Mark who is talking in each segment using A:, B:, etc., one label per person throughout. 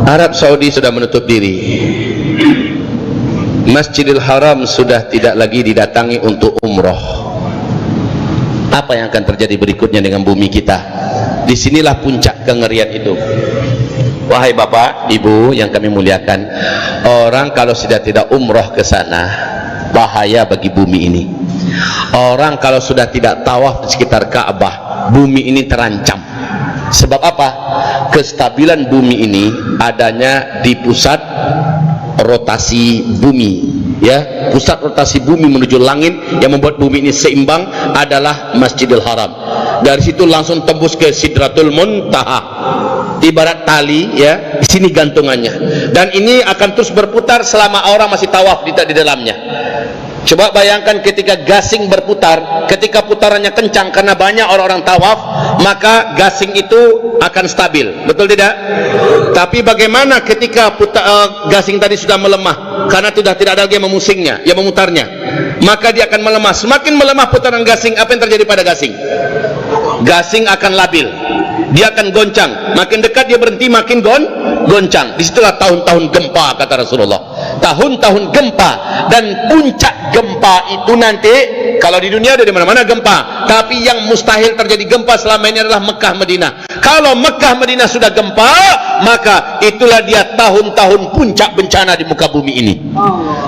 A: Arab Saudi sudah menutup diri. Masjidil Haram sudah tidak lagi didatangi untuk umroh. Apa yang akan terjadi berikutnya dengan bumi kita? Disinilah puncak kengerian itu. Wahai bapak, ibu yang kami muliakan, orang kalau sudah tidak umroh ke sana, bahaya bagi bumi ini. Orang kalau sudah tidak tawaf di sekitar Ka'bah, bumi ini terancam. Sebab apa? Kestabilan bumi ini adanya di pusat rotasi bumi, ya, pusat rotasi bumi menuju langit yang membuat bumi ini seimbang adalah Masjidil Haram. Dari situ langsung tembus ke Sidratul Muntaha, ibarat tali, ya, di sini gantungannya, dan ini akan terus berputar selama orang masih tawaf di dalamnya. Coba bayangkan ketika gasing berputar, ketika putarannya kencang karena banyak orang-orang tawaf, maka gasing itu akan stabil, betul tidak? Tapi bagaimana ketika gasing tadi sudah melemah karena sudah tidak ada lagi yang memusingnya, yang memutarnya, maka dia akan melemah. Semakin melemah putaran gasing, apa yang terjadi pada gasing? Gasing akan labil, dia akan goncang. Makin dekat dia berhenti, makin goncang. Disitulah tahun-tahun gempa, kata Rasulullah. Tahun-tahun gempa, dan puncak gempa itu nanti, kalau di dunia ada di mana-mana gempa, tapi yang mustahil terjadi gempa selama ini adalah Mekah Madinah. Kalau Mekah Madinah sudah gempa, maka itulah dia tahun-tahun puncak bencana di muka bumi ini.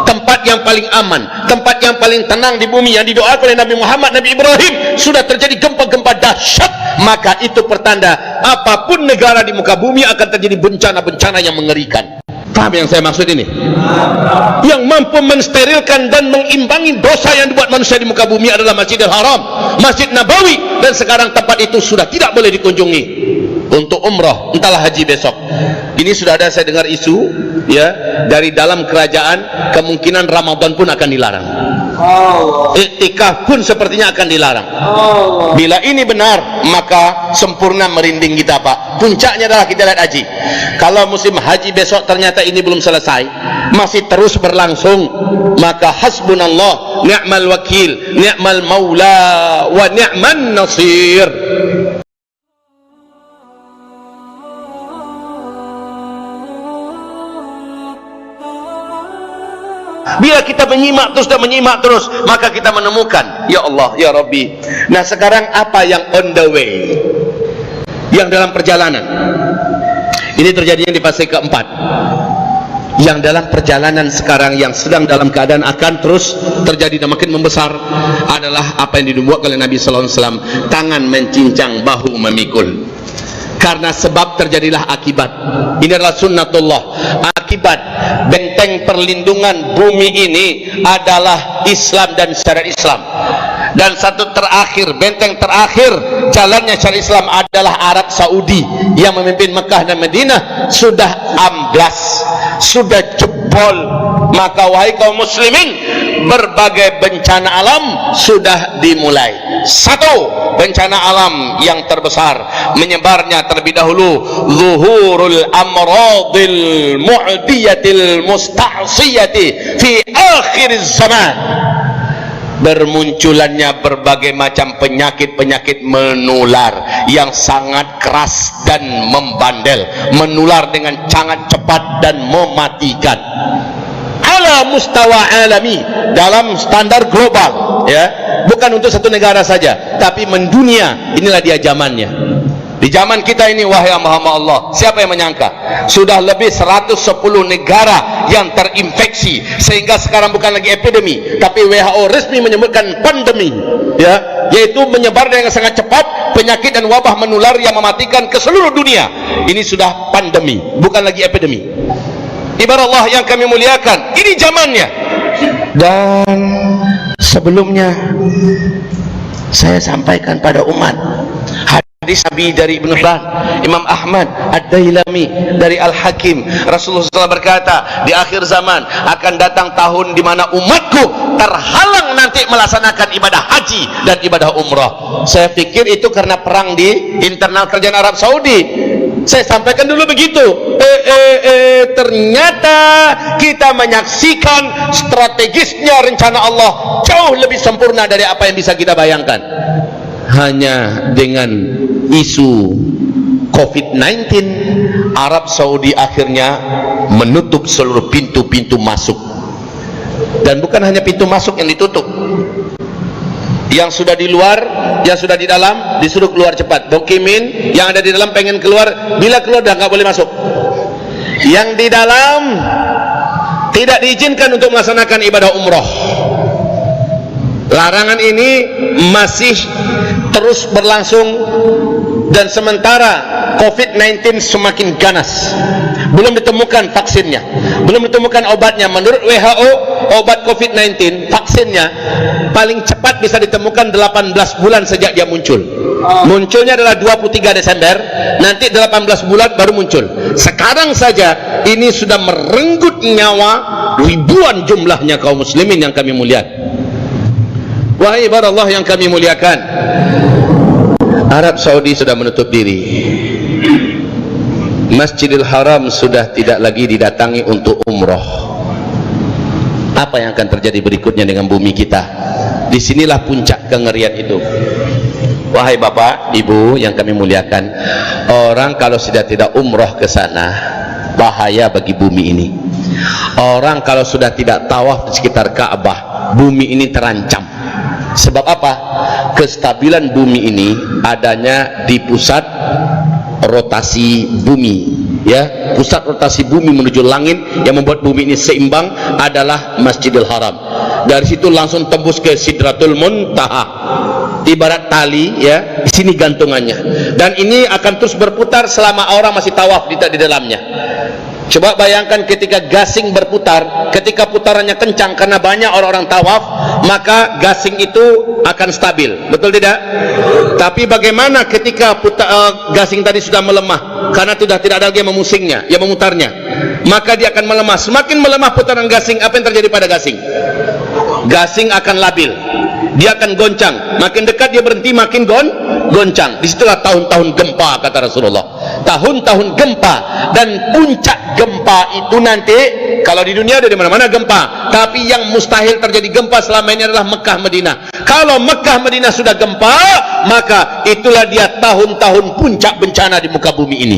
A: Tempat yang paling aman, tempat yang paling tenang di bumi, yang didoakan oleh Nabi Muhammad, Nabi Ibrahim, sudah terjadi gempa-gempa dahsyat, maka itu pertanda apapun negara di muka bumi akan terjadi bencana-bencana yang mengerikan. Paham yang saya maksud ini? Yang mampu mensterilkan dan mengimbangi dosa yang dibuat manusia di muka bumi adalah Masjidil Haram, Masjid Nabawi, dan sekarang tempat itu sudah tidak boleh dikunjungi untuk umrah, entahlah haji besok. Ini sudah ada, saya dengar isu, ya, dari dalam kerajaan, kemungkinan Ramadan pun akan dilarang. Iktikaf pun sepertinya akan dilarang. Bila ini benar, maka sempurna merinding kita, Pak. Puncaknya adalah kita lihat haji. Kalau musim haji besok ternyata ini belum selesai, masih terus berlangsung, maka hasbunallah ni'mal wakil, ni'mal maula wa ni'man nasir. Bila kita menyimak terus dan menyimak terus, maka kita menemukan, ya Allah, ya Rabbi. Nah, sekarang apa yang on the way, yang dalam perjalanan? Ini terjadinya di fase keempat. Yang dalam perjalanan sekarang, yang sedang dalam keadaan akan terus terjadi dan makin membesar, adalah apa yang dibuat oleh Nabi Sallallahu Alaihi Wasallam, tangan mencincang, bahu memikul. Karena sebab terjadilah akibat. Ini adalah sunnatullah. Akibat benteng perlindungan bumi ini adalah Islam dan syariat Islam. Dan satu terakhir, benteng terakhir jalannya syariat Islam adalah Arab Saudi yang memimpin Mekah dan Madinah. Sudah amblas, sudah jebol. Maka wahai kaum muslimin, berbagai bencana alam sudah dimulai. Satu, bencana alam yang terbesar, menyebarnya terlebih dahulu zuhurul amradil mu'diyatil musta'siyati fi akhir zaman. Bermunculannya berbagai macam penyakit-penyakit menular yang sangat keras dan membandel, menular dengan sangat cepat dan mematikan. Ala mustawa alami, dalam standar global, ya, bukan untuk satu negara saja, tapi mendunia. Inilah dia zamannya. Di zaman kita ini, wahai hamba-hamba Allah, siapa yang menyangka sudah lebih 110 negara yang terinfeksi, sehingga sekarang bukan lagi epidemi, tapi WHO resmi menyebutkan pandemi, ya, yaitu menyebar dengan sangat cepat, penyakit dan wabah menular yang mematikan ke seluruh dunia. Ini sudah pandemi, bukan lagi epidemi. Ibarat Allah yang kami muliakan, ini zamannya. Dan sebelumnya saya sampaikan pada umat hadis Nabi dari Ibnu Hibban, Imam Ahmad, Ad-Dailami, dari Al-Hakim. Rasulullah SAW berkata, di akhir zaman akan datang tahun di mana umatku terhalang nanti melaksanakan ibadah haji dan ibadah umrah. Saya pikir itu karena perang di internal kerajaan Arab Saudi. Saya sampaikan dulu begitu. Ternyata kita menyaksikan strategisnya rencana Allah jauh lebih sempurna dari apa yang bisa kita bayangkan. Hanya dengan isu COVID-19, Arab Saudi akhirnya menutup seluruh pintu-pintu masuk. Dan bukan hanya pintu masuk yang ditutup, yang sudah di luar, yang sudah di dalam disuruh keluar cepat. Mukimin yang ada di dalam pengen keluar, bila keluar dah nggak boleh masuk. Yang di dalam tidak diizinkan untuk melaksanakan ibadah umroh. Larangan ini masih terus berlangsung, dan sementara COVID-19 semakin ganas, belum ditemukan vaksinnya, belum ditemukan obatnya. Menurut WHO, obat COVID-19 vaksinnya paling cepat bisa ditemukan 18 bulan sejak dia muncul. Munculnya adalah 23 Desember, nanti 18 bulan baru muncul. Sekarang saja ini sudah merenggut nyawa ribuan jumlahnya kaum muslimin yang kami muliakan. Wahai ibadah Allah yang kami muliakan, Arab Saudi sudah menutup diri. Masjidil Haram sudah tidak lagi didatangi untuk umroh. Apa yang akan terjadi berikutnya dengan bumi kita? Disinilah puncak kengerian itu. Wahai bapak, ibu yang kami muliakan, orang kalau sudah tidak umroh ke sana, bahaya bagi bumi ini. Orang kalau sudah tidak tawaf di sekitar Ka'bah, bumi ini terancam. Sebab apa? Kestabilan bumi ini adanya di pusat rotasi bumi, ya, pusat rotasi bumi menuju langit. Yang membuat bumi ini seimbang adalah Masjidil Haram. Dari situ langsung tembus ke Sidratul Muntaha, ibarat tali, ya, di sini gantungannya. Dan ini akan terus berputar selama orang masih tawaf di dalamnya. Coba bayangkan ketika gasing berputar, ketika putarannya kencang karena banyak orang-orang tawaf, maka gasing itu akan stabil, betul tidak? Tapi bagaimana ketika gasing tadi sudah melemah karena sudah tidak ada lagi yang memusingnya, yang memutarnya, maka dia akan melemah. Semakin melemah putaran gasing, apa yang terjadi pada gasing? Gasing akan labil, dia akan goncang. Makin dekat dia berhenti, makin goncang. Disitulah tahun-tahun gempa, kata Rasulullah. Tahun-tahun gempa, dan puncak gempa itu nanti, kalau di dunia ada di mana-mana gempa, tapi yang mustahil terjadi gempa selama ini adalah Mekah Madinah. Kalau Mekah Madinah sudah gempa, maka itulah dia tahun-tahun puncak bencana di muka bumi ini.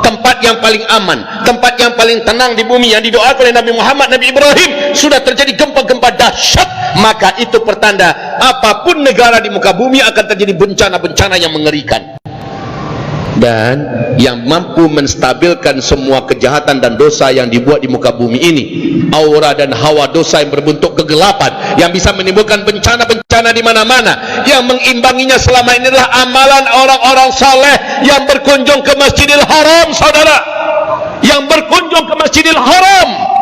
A: Tempat yang paling aman, tempat yang paling tenang di bumi, yang didoakan oleh Nabi Muhammad, Nabi Ibrahim, sudah terjadi gempa-gempa dahsyat, maka itu pertanda apapun negara di muka bumi akan terjadi bencana-bencana yang mengerikan. Dan yang mampu menstabilkan semua kejahatan dan dosa yang dibuat di muka bumi ini, aura dan hawa dosa yang berbentuk kegelapan, yang bisa menimbulkan bencana-bencana di mana-mana, yang mengimbanginya selama ini adalah amalan orang-orang saleh yang berkunjung ke Masjidil Haram, saudara, yang berkunjung ke Masjidil Haram.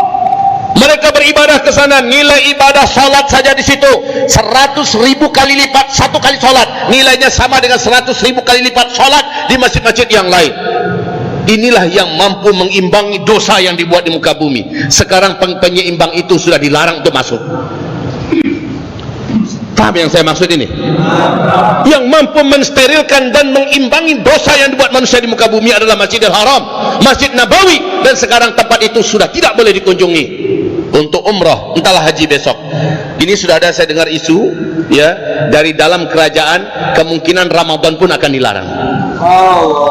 A: Mereka beribadah ke sana, nilai ibadah salat saja di situ 100.000 kali lipat satu kali salat, nilainya sama dengan 100.000 kali lipat salat di masjid-masjid yang lain. Inilah yang mampu mengimbangi dosa yang dibuat di muka bumi. Sekarang penyeimbang itu sudah dilarang untuk masuk. Paham yang saya maksud ini? Yang mampu mensterilkan dan mengimbangi dosa yang dibuat manusia di muka bumi adalah Masjidil Haram, Masjid Nabawi, dan sekarang tempat itu sudah tidak boleh dikunjungi untuk umrah, entahlah haji besok. Ini sudah ada, saya dengar isu, ya, dari dalam kerajaan, kemungkinan Ramadan pun akan dilarang.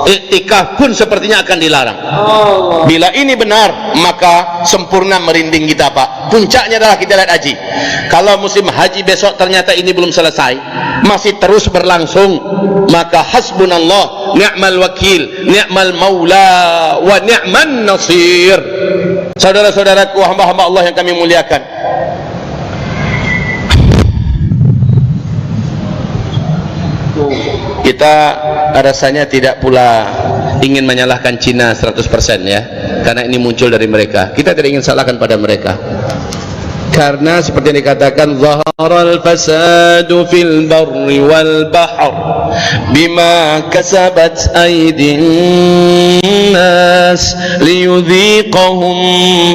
A: Iktikaf pun sepertinya akan dilarang. Bila ini benar, maka sempurna merinding kita, Pak. Puncaknya adalah kita lihat haji. Kalau musim haji besok ternyata ini belum selesai, masih terus berlangsung, maka hasbunallah, ni'mal wakil, ni'mal maula, wa ni'man nasir. Saudara-saudaraku, hamba-hamba Allah yang kami muliakan, kita rasanya tidak pula ingin menyalahkan Cina 100%, ya, karena ini muncul dari mereka. Kita tidak ingin salahkan pada mereka, karena seperti yang dikatakan, zaharal fasadu fil barri wal bahr bima kasabat aydin nas liyudhiqahum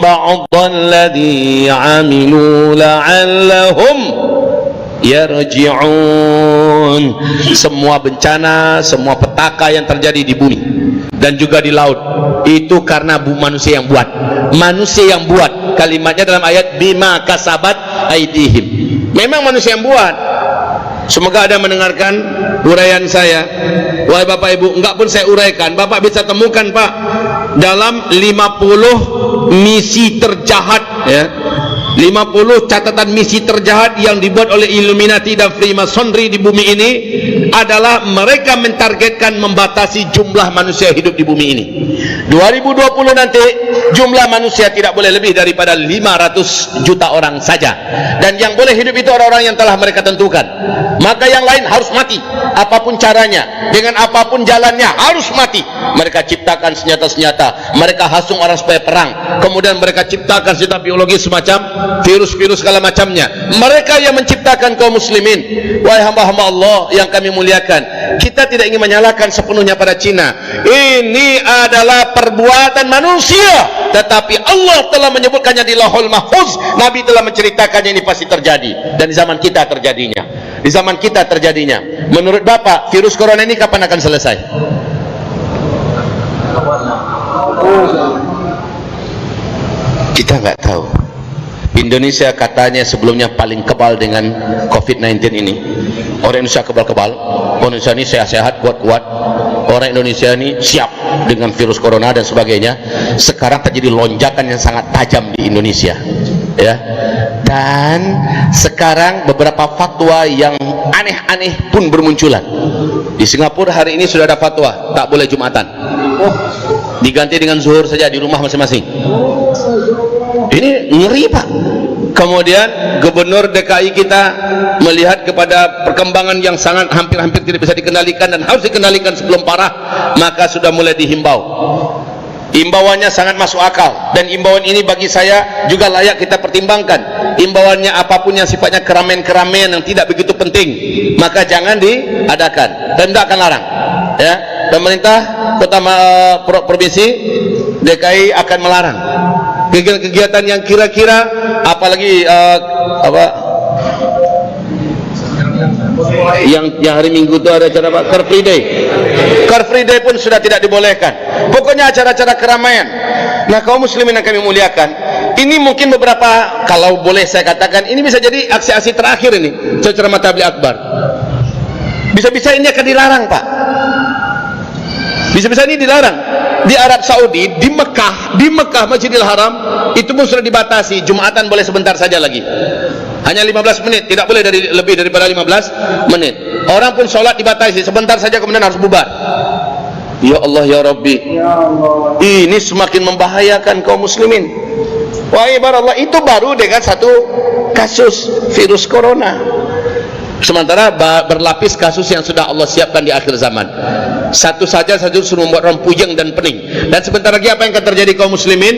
A: ba'dalladhi 'amilu la'allahum yarji'un. Semua bencana, semua petaka yang terjadi di bumi dan juga di laut, itu karena manusia yang buat. Manusia yang buat. Kalimatnya dalam ayat bima kasabat aidihim. Memang manusia yang buat. Semoga ada mendengarkan uraian saya. Wahai Bapak Ibu, enggak pun saya uraikan, Bapak bisa temukan Pak, dalam 50 misi terjahat, ya, 50 catatan misi terjahat yang dibuat oleh Illuminati dan Freemasonry di bumi ini adalah mereka mentargetkan membatasi jumlah manusia hidup di bumi ini. 2020 nanti jumlah manusia tidak boleh lebih daripada 500 juta orang saja, dan yang boleh hidup itu orang-orang yang telah mereka tentukan. Maka yang lain harus mati, apapun caranya, dengan apapun jalannya harus mati. Mereka ciptakan senjata-senjata, mereka hasung orang supaya perang, kemudian mereka ciptakan senjata biologi semacam virus-virus segala macamnya. Mereka yang menciptakan kaum muslimin. Wahai hamba-hamba Allah yang kami muliakan, kita tidak ingin menyalahkan sepenuhnya pada Cina. Ini adalah perbuatan manusia, tetapi Allah telah menyebutkannya di Lauhul Mahfuz. Nabi telah menceritakannya, ini pasti terjadi, dan di zaman kita terjadinya. Di zaman kita terjadinya. Menurut Bapak, virus corona ini kapan akan selesai? Kita nggak tahu. Indonesia katanya sebelumnya paling kebal dengan COVID-19 ini. Orang Indonesia kebal-kebal, orang Indonesia ini sehat-sehat, kuat-kuat, orang Indonesia ini siap dengan virus corona dan sebagainya. Sekarang terjadi lonjakan yang sangat tajam di Indonesia, ya. Dan sekarang beberapa fatwa yang aneh-aneh pun bermunculan. Di Singapura hari ini sudah ada fatwa tak boleh Jumatan, diganti dengan zuhur saja di rumah masing-masing. Ini ngeri Pak. Kemudian Gubernur DKI kita melihat kepada perkembangan yang sangat hampir-hampir tidak bisa dikendalikan dan harus dikendalikan sebelum parah, maka sudah mulai dihimbau. Imbauannya sangat masuk akal, dan imbauan ini bagi saya juga layak kita pertimbangkan. Imbauannya apapun yang sifatnya keramaian-keramaian yang tidak begitu penting, maka jangan diadakan, dan tidak akan larang, ya. Pemerintah kota provinsi DKI akan melarang kegiatan yang kira-kira, apalagi yang hari Minggu itu ada acara apa? Car Free Day. Car Free Day pun sudah tidak dibolehkan. Pokoknya acara-acara keramaian. Nah, kaum muslimin yang kami muliakan, ini mungkin beberapa, kalau boleh saya katakan, ini bisa jadi aksi-aksi terakhir ini, ceramah tabligh akbar. Bisa-bisa ini akan dilarang Pak. Bisa-bisa ini dilarang. Di Arab Saudi, di Mekah Masjidil Haram itu pun sudah dibatasi, Jumatan boleh sebentar saja lagi, hanya 15 menit, tidak boleh lebih daripada 15 menit. Orang pun sholat dibatasi sebentar saja, kemudian harus bubar. Ya Allah ya Rabbi, ini semakin membahayakan kaum muslimin. Wahai barallah, itu baru dengan satu kasus virus corona, sementara berlapis kasus yang sudah Allah siapkan di akhir zaman. Satu saja sudah membuat orang puyeng dan pening. Dan sebentar lagi apa yang akan terjadi kaum muslimin?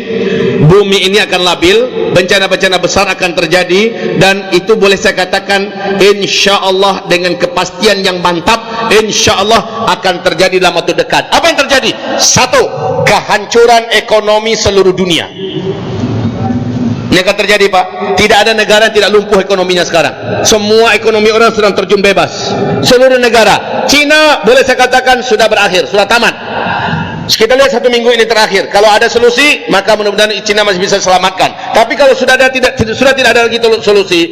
A: Bumi ini akan labil, bencana-bencana besar akan terjadi, dan itu boleh saya katakan insya Allah dengan kepastian yang mantap, insya Allah akan terjadi dalam waktu dekat. Apa yang terjadi? Satu, kehancuran ekonomi seluruh dunia. Ini akan terjadi Pak. Tidak ada negara yang tidak lumpuh ekonominya sekarang. Semua ekonomi orang sedang terjun bebas, seluruh negara. Cina boleh saya katakan sudah berakhir, sudah tamat. Kita lihat 1 minggu ini terakhir. Kalau ada solusi, maka mudah-mudahan Cina masih bisa selamatkan. Tapi kalau sudah tidak ada lagi solusi,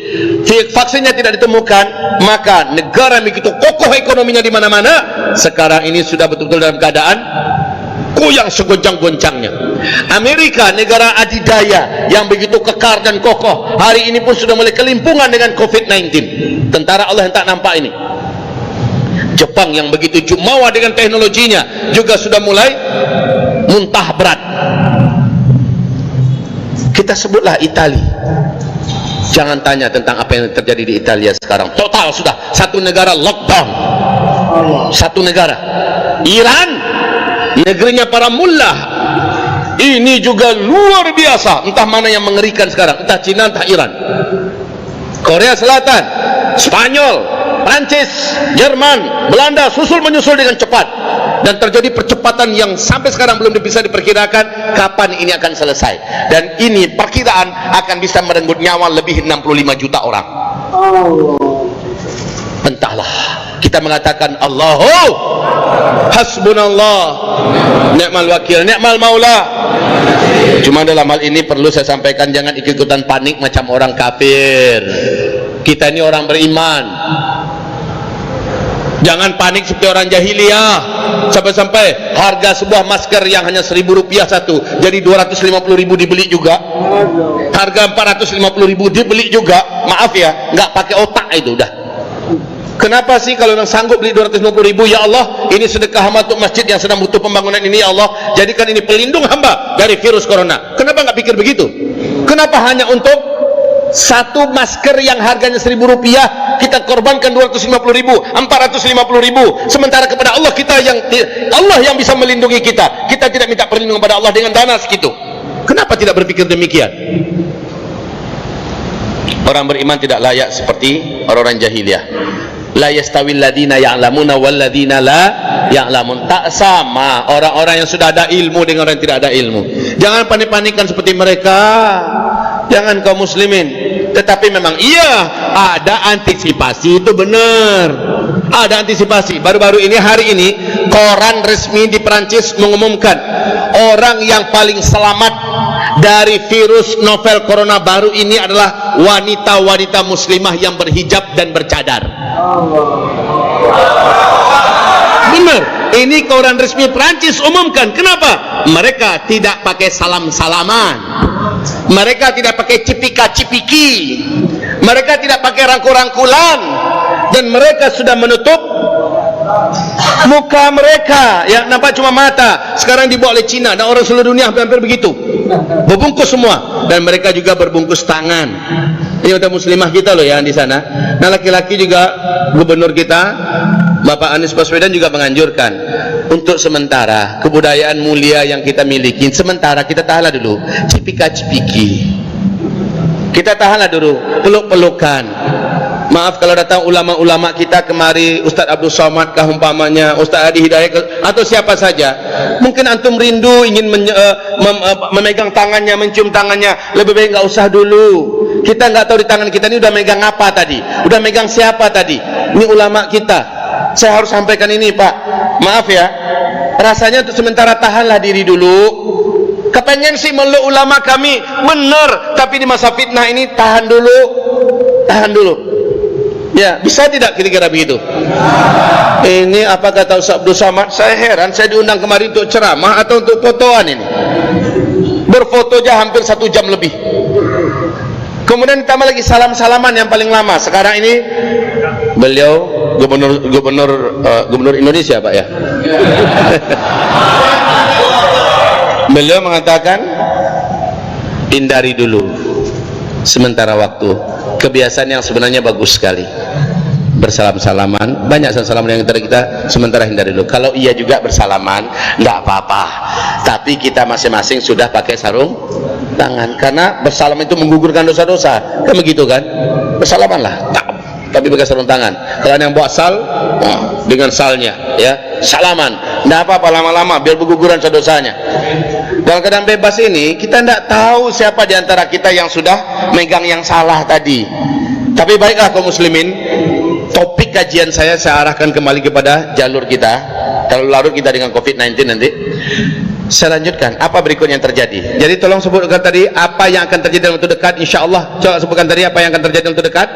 A: vaksinnya tidak ditemukan, maka negara yang begitu kokoh ekonominya di mana-mana, sekarang ini sudah betul-betul dalam keadaan goyang segoncang-goncangnya. Amerika, negara adidaya yang begitu kekar dan kokoh, hari ini pun sudah mulai kelimpungan dengan COVID-19. Tentara Allah yang tak nampak ini. Jepang yang begitu jumawa dengan teknologinya juga sudah mulai muntah berat. Kita sebutlah Italia. Jangan tanya tentang apa yang terjadi di Italia sekarang. Total sudah satu negara lockdown. Satu negara. Iran, negerinya para mullah, ini juga luar biasa. Entah mana yang mengerikan sekarang, entah Cina entah Iran. Korea Selatan, Spanyol, Prancis, Jerman, Belanda susul menyusul dengan cepat, dan terjadi percepatan yang sampai sekarang belum bisa diperkirakan kapan ini akan selesai. Dan ini perkiraan akan bisa merenggut nyawa lebih 65 juta orang. Entahlah, kita mengatakan Allahu hasbunallah ni'mal wakil ni'mal maula. Cuma dalam hal ini perlu saya sampaikan, jangan ikut-ikutan panik macam orang kafir. Kita ini orang beriman. Jangan panik seperti orang jahiliyah, sampai-sampai harga sebuah masker yang hanya Rp1.000 satu jadi Rp250.000 dibeli juga, harga Rp450.000 dibeli juga. Maaf ya, nggak pakai otak itu udah. Kenapa sih kalau yang sanggup beli 250.000? Ya Allah, ini sedekah hamba untuk masjid yang sedang butuh pembangunan ini. Ya Allah, jadikan ini pelindung hamba dari virus corona. Kenapa nggak pikir begitu? Kenapa hanya untuk satu masker yang harganya Rp1.000 kita korbankan 250.000, 450.000, sementara kepada Allah Allah yang bisa melindungi kita. Kita tidak minta perlindungan kepada Allah dengan dana segitu. Kenapa tidak berpikir demikian? Orang beriman tidak layak seperti orang-orang jahiliyah. La yastawil ladina ya'lamuna wal ladina la ya'lamun. Tak sama orang-orang yang sudah ada ilmu dengan orang yang tidak ada ilmu. Jangan panik-panikan seperti mereka. Jangan kaum muslimin. Tetapi memang iya, ada antisipasi, itu benar. Ada antisipasi. Baru-baru ini, hari ini, koran resmi di Perancis mengumumkan orang yang paling selamat dari virus novel corona baru ini adalah wanita-wanita muslimah yang berhijab dan bercadar. Benar, ini koran resmi Perancis umumkan. Kenapa? Mereka tidak pakai salam-salaman, mereka tidak pakai cipika-cipiki, mereka tidak pakai rangkul-rangkulan, dan mereka sudah menutup muka mereka, yang nampak cuma mata. Sekarang dibawa oleh Cina dan orang seluruh dunia hampir begitu, berbungkus semua, dan mereka juga berbungkus tangan. Ini untuk muslimah kita loh yang di sana. Nah, laki-laki juga, gubernur kita Bapak Anies Baswedan juga menganjurkan untuk sementara kebudayaan mulia yang kita miliki, sementara kita tahanlah dulu cipika-cipiki, kita tahanlah dulu peluk-pelukan. Maaf kalau datang ulama-ulama kita kemari, Ustaz Abdul Somad kah umpamanya, Ustaz Adi Hidayat atau siapa saja, mungkin antum rindu ingin memegang tangannya, mencium tangannya, lebih baik nggak usah dulu. Kita nggak tahu di tangan kita ini udah megang apa tadi, udah megang siapa tadi. Ini ulama kita. Saya harus sampaikan ini, Pak. Maaf ya, rasanya untuk sementara tahanlah diri dulu. Kepengen sih meluk ulama kami, benar, tapi di masa fitnah ini tahan dulu, tahan dulu. Ya, bisa tidak kira-kira begitu? Ini apa kata Ustaz Abdul Somad? Saya heran, saya diundang kemari untuk ceramah atau untuk fotoan ini? Berfoto aja hampir 1 jam lebih. Kemudian ditambah lagi salam-salaman yang paling lama. Sekarang ini beliau gubernur Indonesia, Pak ya. Beliau mengatakan hindari dulu sementara waktu. Kebiasaan yang sebenarnya bagus sekali, bersalam-salaman, banyak salam-salaman yang kita sementara hindari dulu. Kalau iya juga bersalaman nggak apa-apa, tapi kita masing-masing sudah pakai sarung tangan, karena bersalam itu menggugurkan dosa-dosa, kan begitu kan? Bersalamanlah, tapi pakai sarung tangan. Kalau yang bawa sal, dengan salnya, ya salaman, nggak apa-apa lama-lama, biar berguguran dosanya. Dalam keadaan bebas ini, kita tidak tahu siapa di antara kita yang sudah megang yang salah tadi. Tapi baiklah kaum muslimin, topik kajian saya arahkan kembali kepada jalur kita, kalau larut kita dengan COVID-19 nanti. Saya lanjutkan, apa berikutnya yang terjadi. Jadi tolong sebutkan tadi, apa yang akan terjadi dalam waktu dekat, insya Allah. Coba sebutkan tadi, apa yang akan terjadi dalam waktu dekat.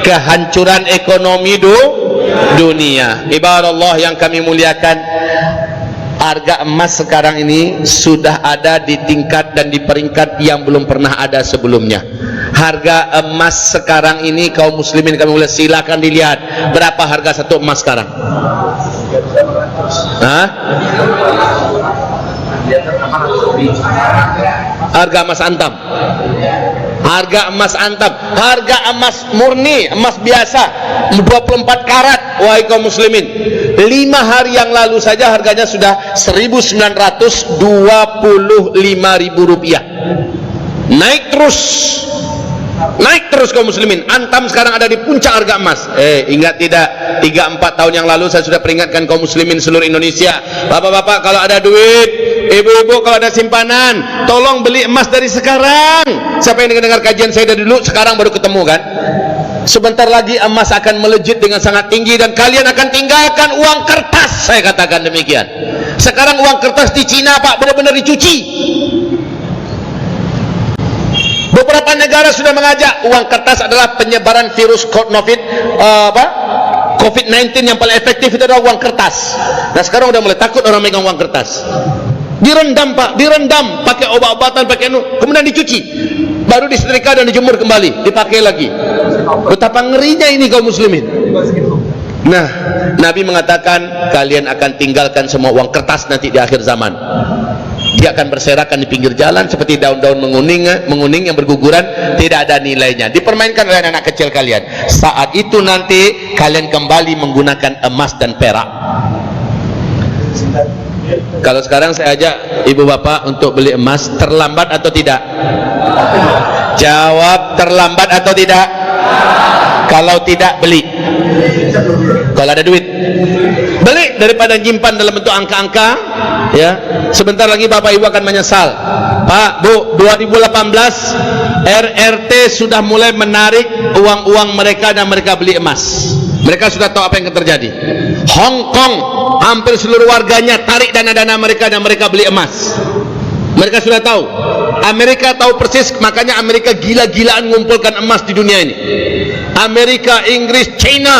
A: Kehancuran ekonomi dunia. Ibarat Allah yang kami muliakan, harga emas sekarang ini sudah ada di tingkat dan di peringkat yang belum pernah ada sebelumnya. Harga emas sekarang ini kaum muslimin kami mulai, silakan dilihat berapa harga satu emas sekarang. Hah? Harga emas antam, harga emas antam, harga emas murni, emas biasa 24 karat. Wahai kaum muslimin, 5 hari yang lalu saja harganya sudah Rp1.925.000. Naik terus kaum muslimin. Antam sekarang ada di puncak harga emas. Ingat tidak, 3-4 tahun yang lalu saya sudah peringatkan kaum muslimin seluruh Indonesia, bapak-bapak kalau ada duit, ibu-ibu kalau ada simpanan, tolong beli emas dari sekarang. Siapa yang dengar kajian saya dari dulu, sekarang baru ketemu kan? Sebentar lagi emas akan melejit dengan sangat tinggi dan kalian akan tinggalkan uang kertas. Saya katakan demikian. Sekarang uang kertas di Cina, Pak, benar-benar dicuci. Beberapa negara sudah mengajak uang kertas adalah penyebaran virus COVID COVID-19 yang paling efektif itu adalah uang kertas. Nah sekarang udah mulai takut orang megang uang kertas. Direndam Pak, direndam pakai obat-obatan, pakai kemudian dicuci, baru disetrika dan dijemur kembali, dipakai lagi. Betapa ngerinya ini kaum muslimin. Nah, Nabi mengatakan kalian akan tinggalkan semua uang kertas nanti di akhir zaman. Dia akan berserakan di pinggir jalan seperti daun-daun menguning yang berguguran, tidak ada nilainya, dipermainkan oleh anak kecil kalian. Saat itu nanti kalian kembali menggunakan emas dan perak. Kalau sekarang saya ajak ibu bapak untuk beli emas, terlambat atau tidak? Jawab, terlambat atau tidak? Kalau tidak, beli. Kalau ada duit, beli daripada nyimpan dalam bentuk angka-angka. Ya, sebentar lagi bapak ibu akan menyesal. Pak, Bu, 2018 RRT sudah mulai menarik uang-uang mereka dan mereka beli emas. Mereka sudah tahu apa yang akan terjadi. Hong Kong hampir seluruh warganya tarik dana-dana mereka dan mereka beli emas. Mereka sudah tahu. Amerika tahu persis, makanya Amerika gila-gilaan mengumpulkan emas di dunia ini. Amerika, Inggris, China,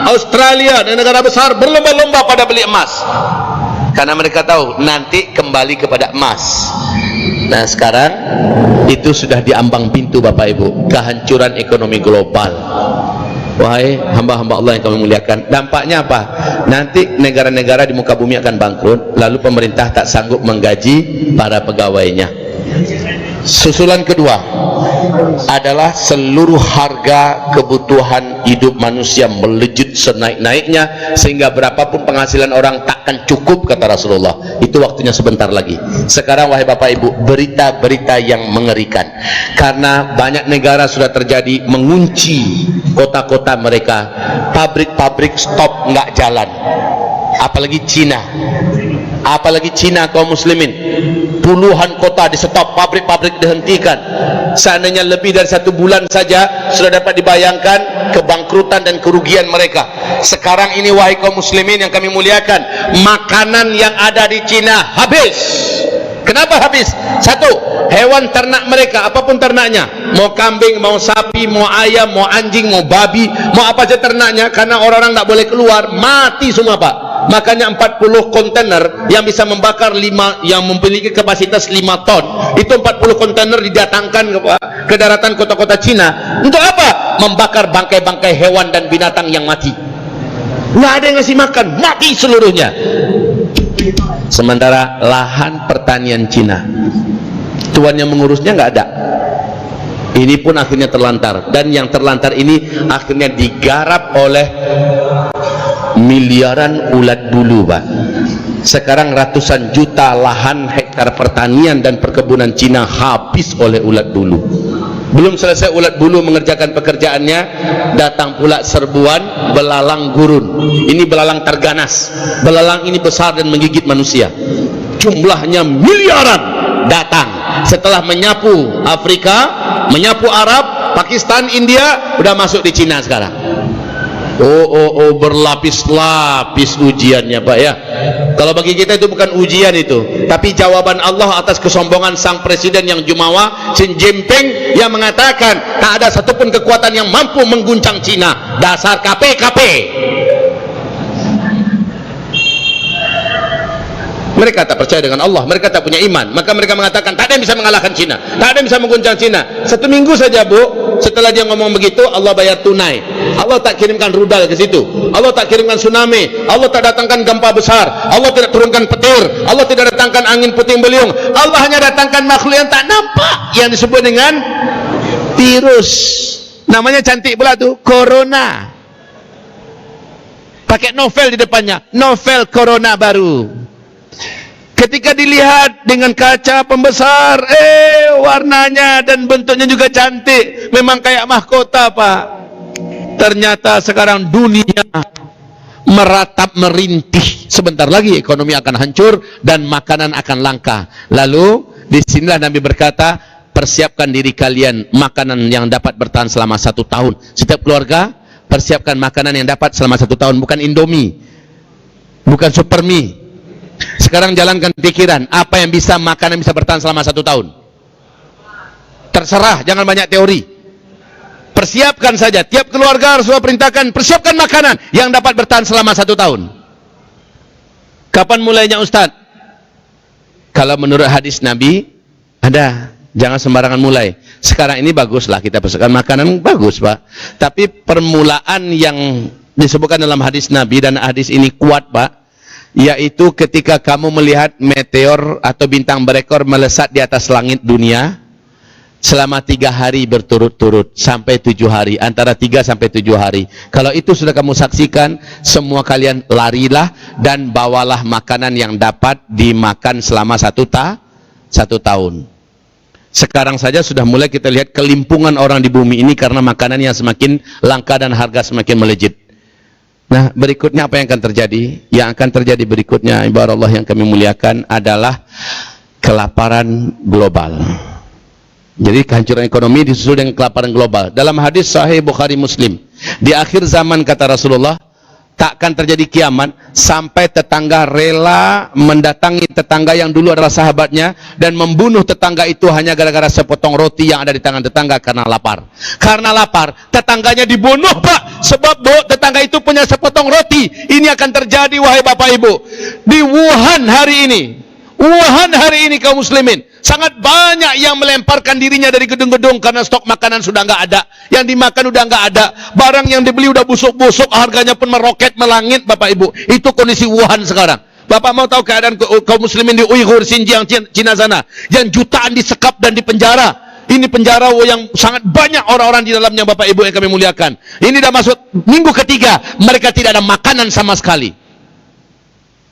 A: Australia dan negara besar berlomba-lomba pada beli emas, karena mereka tahu nanti kembali kepada emas. Nah sekarang itu sudah diambang pintu Bapak Ibu, kehancuran ekonomi global. Wahai hamba-hamba Allah yang kami muliakan, dampaknya apa? Nanti negara-negara di muka bumi akan bangkrut, lalu pemerintah tak sanggup menggaji para pegawainya. Susulan kedua adalah seluruh harga kebutuhan hidup manusia melejit senaik-naiknya, sehingga berapapun penghasilan orang takkan cukup, kata Rasulullah. Itu waktunya sebentar lagi. Sekarang wahai Bapak Ibu, berita-berita yang mengerikan, karena banyak negara sudah terjadi mengunci kota-kota mereka, pabrik-pabrik stop, nggak jalan. Apalagi Cina, kaum muslimin, puluhan kota di stop, pabrik-pabrik dihentikan. Seandainya lebih dari 1 bulan saja sudah dapat dibayangkan kebangkrutan dan kerugian mereka. Sekarang ini wahai kaum muslimin yang kami muliakan, makanan yang ada di Cina habis. Kenapa habis? Satu, hewan ternak mereka, apapun ternaknya, mau kambing, mau sapi, mau ayam, mau anjing, mau babi, mau apa saja ternaknya, karena orang-orang tak boleh keluar, mati semua Pak. Makanya 40 kontainer yang bisa membakar 5, yang memiliki kapasitas 5 ton, itu 40 kontainer didatangkan ke daratan kota-kota Cina. Untuk apa? Membakar bangkai-bangkai hewan dan binatang yang mati. Nggak ada yang ngasih makan, mati seluruhnya. Sementara lahan pertanian Cina, tuan yang mengurusnya nggak ada. Ini pun akhirnya terlantar, dan yang terlantar ini akhirnya digarap oleh miliaran ulat bulu Pak. Sekarang ratusan juta lahan hektar pertanian dan perkebunan Cina habis oleh ulat bulu. Belum selesai ulat bulu mengerjakan pekerjaannya, datang pula serbuan belalang gurun. Ini belalang terganas. Belalang ini besar dan menggigit manusia. Jumlahnya miliaran datang setelah menyapu Afrika, menyapu Arab, Pakistan, India, udah masuk di Cina sekarang. Berlapis-lapis ujiannya Pak ya. Kalau bagi kita itu bukan ujian itu, tapi jawaban Allah atas kesombongan sang presiden yang jumawa, Xi Jinping, yang mengatakan tak ada satupun kekuatan yang mampu mengguncang Cina. Dasar KP. Mereka tak percaya dengan Allah, mereka tak punya iman, maka mereka mengatakan tak ada yang bisa mengalahkan Cina, tak ada yang bisa mengguncang Cina. 1 minggu saja Bu, setelah dia ngomong begitu, Allah bayar tunai. Allah tak kirimkan rudal ke situ, Allah tak kirimkan tsunami, Allah tak datangkan gempa besar, Allah tidak turunkan petir, Allah tidak datangkan angin puting beliung. Allah hanya datangkan makhluk yang tak nampak, yang disebut dengan virus. Namanya cantik pula tuh, corona, pakai novel di depannya, novel corona baru. Ketika dilihat dengan kaca pembesar, warnanya dan bentuknya juga cantik, memang kayak mahkota Pak. Ternyata sekarang dunia meratap merintih. Sebentar lagi ekonomi akan hancur dan makanan akan langka. Lalu disinilah Nabi berkata, persiapkan diri kalian makanan yang dapat bertahan selama 1 tahun. Setiap keluarga persiapkan makanan yang dapat selama 1 tahun, bukan Indomie, bukan Supermie. Sekarang jalankan pikiran, apa yang bisa makanan bisa bertahan selama 1 tahun? Terserah, jangan banyak teori. Persiapkan saja, tiap keluarga Rasulullah perintahkan, persiapkan makanan yang dapat bertahan selama 1 tahun. Kapan mulainya Ustaz? Kalau menurut hadis Nabi, ada, jangan sembarangan mulai. Sekarang ini baguslah kita persiapkan makanan, bagus Pak. Tapi permulaan yang disebutkan dalam hadis Nabi, dan hadis ini kuat Pak, yaitu ketika kamu melihat meteor atau bintang berekor melesat di atas langit dunia, selama 3 hari berturut-turut sampai 7 hari, antara 3 sampai 7 hari. Kalau itu sudah kamu saksikan, semua kalian larilah dan bawalah makanan yang dapat dimakan selama 1 tahun. Sekarang saja sudah mulai kita lihat kelimpungan orang di bumi ini karena makanan yang semakin langka dan harga semakin melejit. Nah, berikutnya apa yang akan terjadi? Yang akan terjadi berikutnya, ibarat Allah yang kami muliakan, adalah kelaparan global. Jadi kehancuran ekonomi disusul dengan kelaparan global. Dalam hadis Sahih Bukhari Muslim, di akhir zaman kata Rasulullah, tak akan terjadi kiamat sampai tetangga rela mendatangi tetangga yang dulu adalah sahabatnya dan membunuh tetangga itu hanya gara-gara sepotong roti yang ada di tangan tetangga karena lapar. Karena lapar, tetangganya dibunuh Pak, sebab tetangga itu punya sepotong roti. Ini akan terjadi wahai Bapak Ibu di Wuhan hari ini. Wuhan hari ini kaum muslimin sangat banyak yang melemparkan dirinya dari gedung-gedung karena stok makanan sudah nggak ada, yang dimakan udah nggak ada, barang yang dibeli udah busuk-busuk, harganya pun meroket melangit Bapak Ibu. Itu kondisi Wuhan sekarang. Bapak mau tahu keadaan kaum muslimin di Uighur, Xinjiang, Cina sana, yang jutaan disekap dan dipenjara. Ini penjara yang sangat banyak orang-orang di dalamnya Bapak Ibu yang kami muliakan. Ini dah masuk minggu ketiga, mereka tidak ada makanan sama sekali.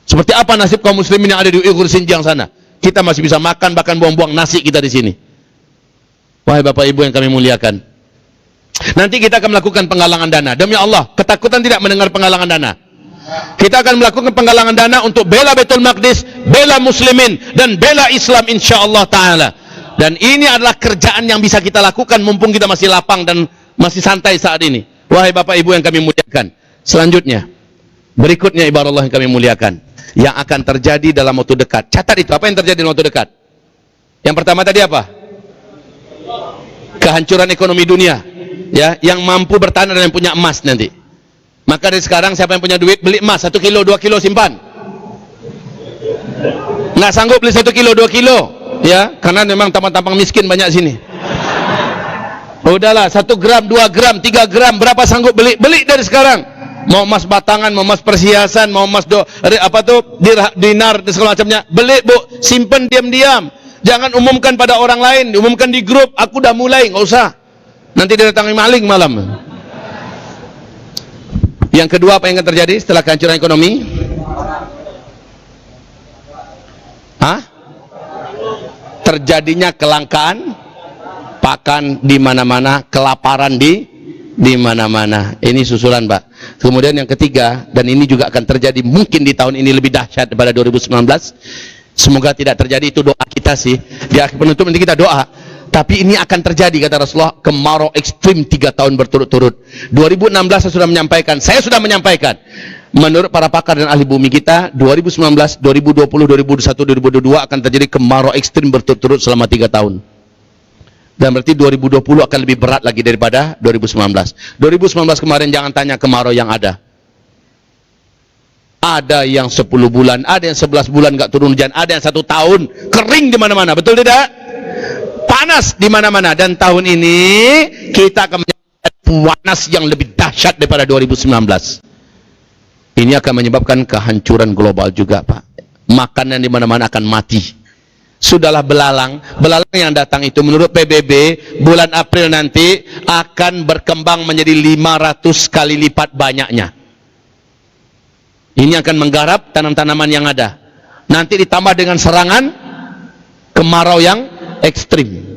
A: Seperti apa nasib kaum muslimin yang ada di Uighur, Xinjiang sana? Kita masih bisa makan, bahkan buang-buang nasi kita di sini. Wahai Bapak Ibu yang kami muliakan, nanti kita akan melakukan penggalangan dana. Demi Allah, ketakutan tidak mendengar penggalangan dana. Kita akan melakukan penggalangan dana untuk bela Baitul Maqdis, bela muslimin, dan bela Islam insyaallah ta'ala. Dan ini adalah kerjaan yang bisa kita lakukan mumpung kita masih lapang dan masih santai saat ini. Wahai Bapak Ibu yang kami muliakan, selanjutnya, berikutnya ibarat Allah yang kami muliakan, yang akan terjadi dalam waktu dekat. Catat itu, apa yang terjadi dalam waktu dekat? Yang pertama tadi apa? Kehancuran ekonomi dunia, ya, yang mampu bertahan dan yang punya emas nanti. Maka dari sekarang siapa yang punya duit beli emas 1 kilo, 2 kilo simpan. Nggak sanggup beli 1 kilo, 2 kilo, ya, karena memang tampang-tampang miskin banyak sini. Udahlah, 1 gram, 2 gram, 3 gram, berapa sanggup beli? Beli dari sekarang. Mau emas batangan, mau emas perhiasan, mau emas dinar dan segala macamnya, beli Bu, simpen diam-diam. Jangan umumkan pada orang lain, umumkan di grup, aku udah mulai, nggak usah. Nanti didatangi maling malam. Yang kedua, apa yang akan terjadi setelah kehancuran ekonomi? Terjadinya kelangkaan pakan di mana-mana, kelaparan di mana-mana. Ini susulan Pak. Kemudian yang ketiga, dan ini juga akan terjadi mungkin di tahun ini lebih dahsyat daripada 2019. Semoga tidak terjadi, itu doa kita sih. Di akhir penutup nanti kita doa. Tapi ini akan terjadi kata Rasulullah, kemarau ekstrim 3 tahun berturut-turut. 2016 saya sudah menyampaikan. Menurut para pakar dan ahli bumi kita, 2019, 2020, 2021, 2022 akan terjadi kemarau ekstrim berturut-turut selama 3 tahun. Dan berarti 2020 akan lebih berat lagi daripada 2019. 2019 kemarin jangan tanya kemarau yang ada. Ada yang 10 bulan, ada yang 11 bulan nggak turun hujan, ada yang 1 tahun kering di mana-mana, betul tidak? Panas di mana-mana. Dan tahun ini kita akan menyebabkan panas yang lebih dahsyat daripada 2019. Ini akan menyebabkan kehancuran global juga Pak. Makanan di mana-mana akan mati. Sudahlah belalang yang datang itu menurut PBB bulan April nanti akan berkembang menjadi 500 kali lipat banyaknya. Ini akan menggarap tanam-tanaman yang ada. Nanti ditambah dengan serangan kemarau yang ekstrim.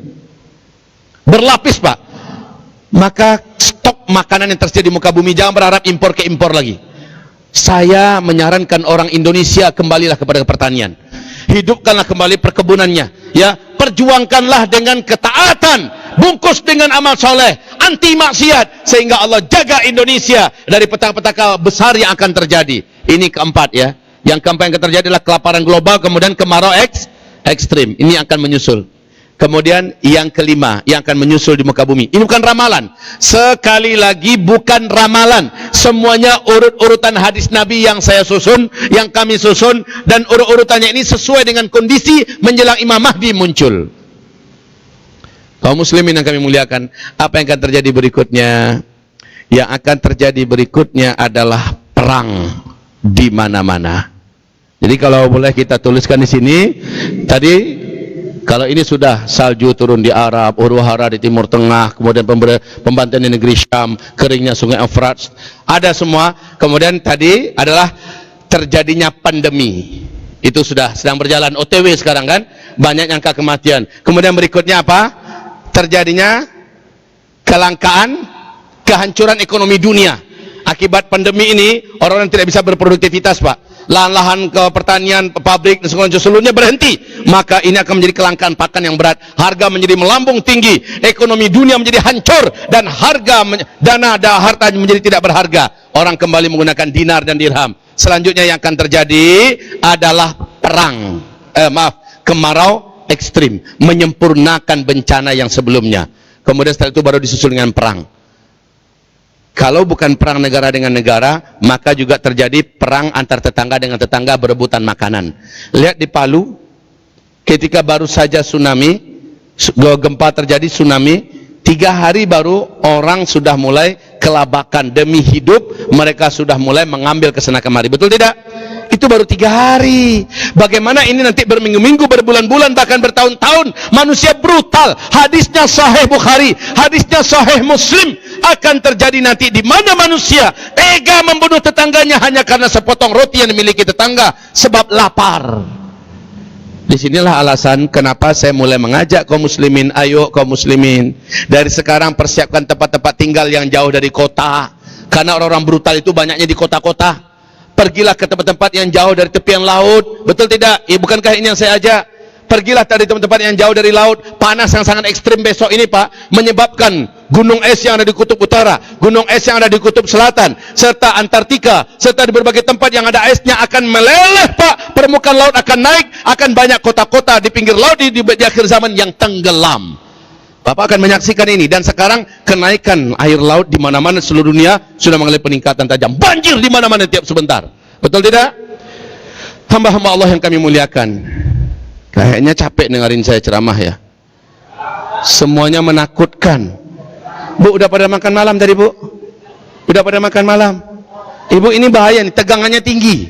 A: Berlapis Pak. Maka stok makanan yang tersedia di muka bumi jangan berharap impor ke impor lagi. Saya menyarankan orang Indonesia kembalilah kepada pertanian. Hidupkanlah kembali perkebunannya, ya, perjuangkanlah dengan ketaatan, bungkus dengan amal soleh, anti maksiat, sehingga Allah jaga Indonesia dari petaka-petaka besar yang akan terjadi. Ini keempat ya. Yang keempat yang akan terjadi adalah kelaparan global, kemudian kemarau ekstrim. Ini akan menyusul. Kemudian yang kelima yang akan menyusul di muka bumi. Ini bukan ramalan. Sekali lagi bukan ramalan. Semuanya urut-urutan hadis Nabi yang saya susun, yang kami susun, dan urut-urutannya ini sesuai dengan kondisi menjelang Imam Mahdi muncul. Kaum muslimin yang kami muliakan, apa yang akan terjadi berikutnya? Yang akan terjadi berikutnya adalah perang di mana-mana. Jadi kalau boleh kita tuliskan di sini, tadi kalau ini sudah salju turun di Arab, huru-hara di Timur Tengah, kemudian pembantaian di negeri Syam, keringnya sungai Efrat, ada semua. Kemudian tadi adalah terjadinya pandemi. Itu sudah sedang berjalan, OTW sekarang kan, banyak angka kematian. Kemudian berikutnya apa? Terjadinya kelangkaan, kehancuran ekonomi dunia. Akibat pandemi ini, orang-orang tidak bisa berproduktivitas, Pak. Lahan-lahan ke pertanian, pabrik dan seluruhnya berhenti. Maka ini akan menjadi kelangkaan pakan yang berat. Harga menjadi melambung tinggi. Ekonomi dunia menjadi hancur dan harga dana dan harta menjadi tidak berharga. Orang kembali menggunakan dinar dan dirham. Selanjutnya yang akan terjadi adalah perang. Kemarau ekstrim, menyempurnakan bencana yang sebelumnya. Kemudian setelah itu baru disusul dengan perang. Kalau bukan perang negara dengan negara, maka juga terjadi perang antar tetangga dengan tetangga berebutan makanan. Lihat di Palu, ketika baru saja tsunami, gempa terjadi tsunami, 3 hari baru orang sudah mulai kelabakan demi hidup, mereka sudah mulai mengambil kesana kemari. Betul tidak? Itu baru 3 hari. Bagaimana ini nanti berminggu-minggu, berbulan-bulan, bahkan bertahun-tahun. Manusia brutal. Hadisnya Sahih Bukhari, hadisnya Sahih Muslim. Akan terjadi nanti di mana manusia tega membunuh tetangganya hanya karena sepotong roti yang dimiliki tetangga sebab lapar. Disinilah alasan kenapa saya mulai mengajak kaum muslimin, ayo kaum muslimin, dari sekarang persiapkan tempat-tempat tinggal yang jauh dari kota. Karena orang-orang brutal itu banyaknya di kota-kota. Pergilah ke tempat-tempat yang jauh dari tepian laut. Betul tidak? Bukankah ini yang saya ajak? Pergilah dari tempat-tempat yang jauh dari laut. Panas yang sangat ekstrim besok ini, Pak, menyebabkan gunung es yang ada di kutub utara, gunung es yang ada di kutub selatan, serta Antartika, serta di berbagai tempat yang ada esnya akan meleleh, Pak. Permukaan laut akan naik, akan banyak kota-kota di pinggir laut di akhir zaman yang tenggelam. Bapak akan menyaksikan ini. Dan sekarang kenaikan air laut di mana-mana seluruh dunia sudah mengalami peningkatan tajam. Banjir di mana-mana tiap sebentar. Betul tidak? Hamba-hamba Allah yang kami muliakan, kayaknya capek dengerin saya ceramah ya. Semuanya menakutkan. Bu, udah pada makan malam tadi, Bu? Udah pada makan malam? Ibu, ini bahaya nih, tegangannya tinggi.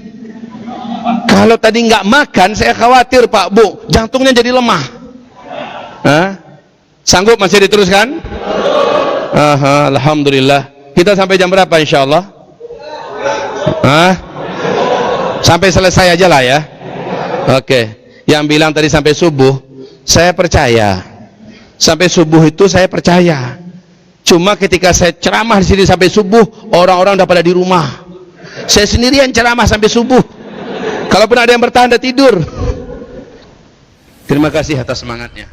A: Kalau tadi nggak makan, saya khawatir, Pak, Bu, jantungnya jadi lemah. Hah? Sanggup masih diteruskan? Alhamdulillah. Kita sampai jam berapa insya Allah? Sampai selesai aja lah ya. Oke. Yang bilang tadi sampai subuh, saya percaya. Sampai subuh itu saya percaya. Cuma ketika saya ceramah di sini sampai subuh, orang-orang udah pada di rumah. Saya sendirian ceramah sampai subuh. Kalaupun ada yang bertahan, ada tidur. Terima kasih atas semangatnya.